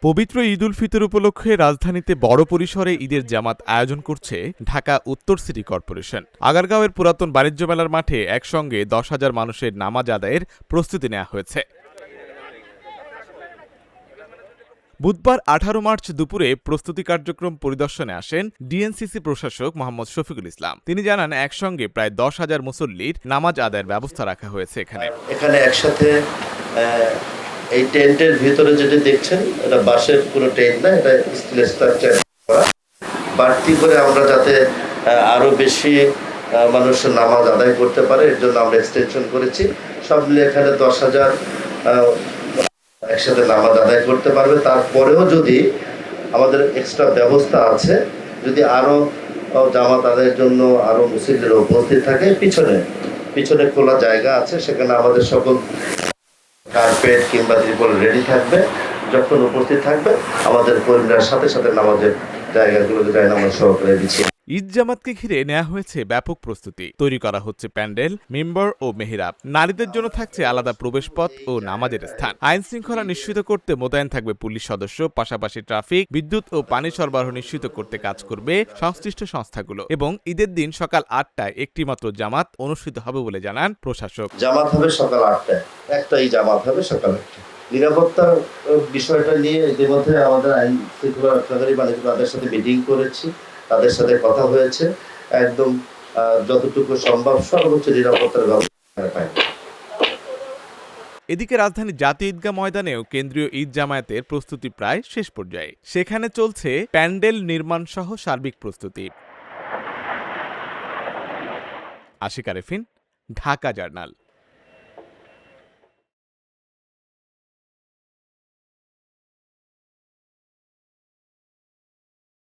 পবিত্র ঈদ উল ফিতর উপলক্ষে রাজধানীতে বড় পরিসরে ঈদের জামাত আয়োজন করছে ঢাকা উত্তর সিটি কর্পোরেশন। আগারগাঁওয়ের পুরাতন বাণিজ্য মেলার মাঠে একসঙ্গে 10,000 মানুষের নামাজ আদায়ের প্রস্তুতি নেওয়া হয়েছে। বুধবার 18 মার্চ দুপুরে প্রস্তুতি কার্যক্রম পরিদর্শনে আসেন ডিএনসিসি প্রশাসক মোহাম্মদ শফিকুল ইসলাম। তিনি জানান, একসঙ্গে প্রায় 10,000 মুসল্লির নামাজ আদায়ের ব্যবস্থা রাখা হয়েছে। এখানে একসাথে এই টেন্টের ভিতরে যেটা দেখছেন, এটা বাঁশের কোনো টেন্ট না, এটা স্টিলের স্ট্রাকচার করা। বাড়তি করে আমরা যাতে আরো বেশি মানুষের নামাজ আদায় করতে পারে, এর জন্য আমরা এক্সটেনশন করেছি। সব মিলে এখানে 10,000 একসাথে নামাজ আদায় করতে পারবে। তারপরেও যদি আমাদের এক্সট্রা ব্যবস্থা আছে, যদি আরো জামাত আদায়ের জন্য আরো মুসল্লিরা উপস্থিত থাকে, পিছনে খোলা জায়গা আছে, সেখানে আমাদের সকল কার্পেট কিংবা ত্রিপল রেডি থাকবে। যখন উপস্থিত থাকবে আমাদের কর্মীরা সাথে সাথে নামাজের জায়গাগুলোতে যায় নামাজ সহকারে দিচ্ছে। ঈদ জামাতকে ঘিরে নেওয়া হয়েছে ব্যাপক প্রস্তুতি। তৈরি করা হচ্ছে প্যান্ডেল, মিম্বর ও মেহরাব। নারীদের জন্য থাকছে আলাদা প্রবেশপথ ও নামাজের স্থান। আইন শৃঙ্খলা নিশ্চিত করতে মোতায়েন থাকবে পুলিশ সদস্য। পাশাপাশি ট্রাফিক, বিদ্যুৎ ও পানি সরবরাহ নিশ্চিত করতে কাজ করবে সংশ্লিষ্ট সংস্থাগুলো। এবং ঈদের দিন সকাল 8টায় একটি মাত্র জামাত অনুষ্ঠিত হবে বলে জানান প্রশাসক। জামাত হবে সকাল 8টায়, একটাই জামাত হবে সকাল 8টায়। নিরাপত্তার বিষয়টা নিয়ে ইতিমধ্যে আমাদের আইন শৃঙ্খলা রক্ষাকারী বাহিনী তাদের সাথে মিটিং করেছি, তাদের সাথে কথা হয়েছে। একদম যতটুকু সম্ভব সর্বোচ্চ নিরাপত্তার ব্যবস্থা। এদিকে রাজধানীর জাতীয় ঈদগাহ ময়দানেও কেন্দ্রীয় ঈদ জামায়াতের প্রস্তুতি প্রায় শেষ পর্যায়ে। সেখানে চলছে প্যান্ডেল নির্মাণ সহ সার্বিক প্রস্তুতি। আশিক আরেফিন, ঢাকা জার্নাল।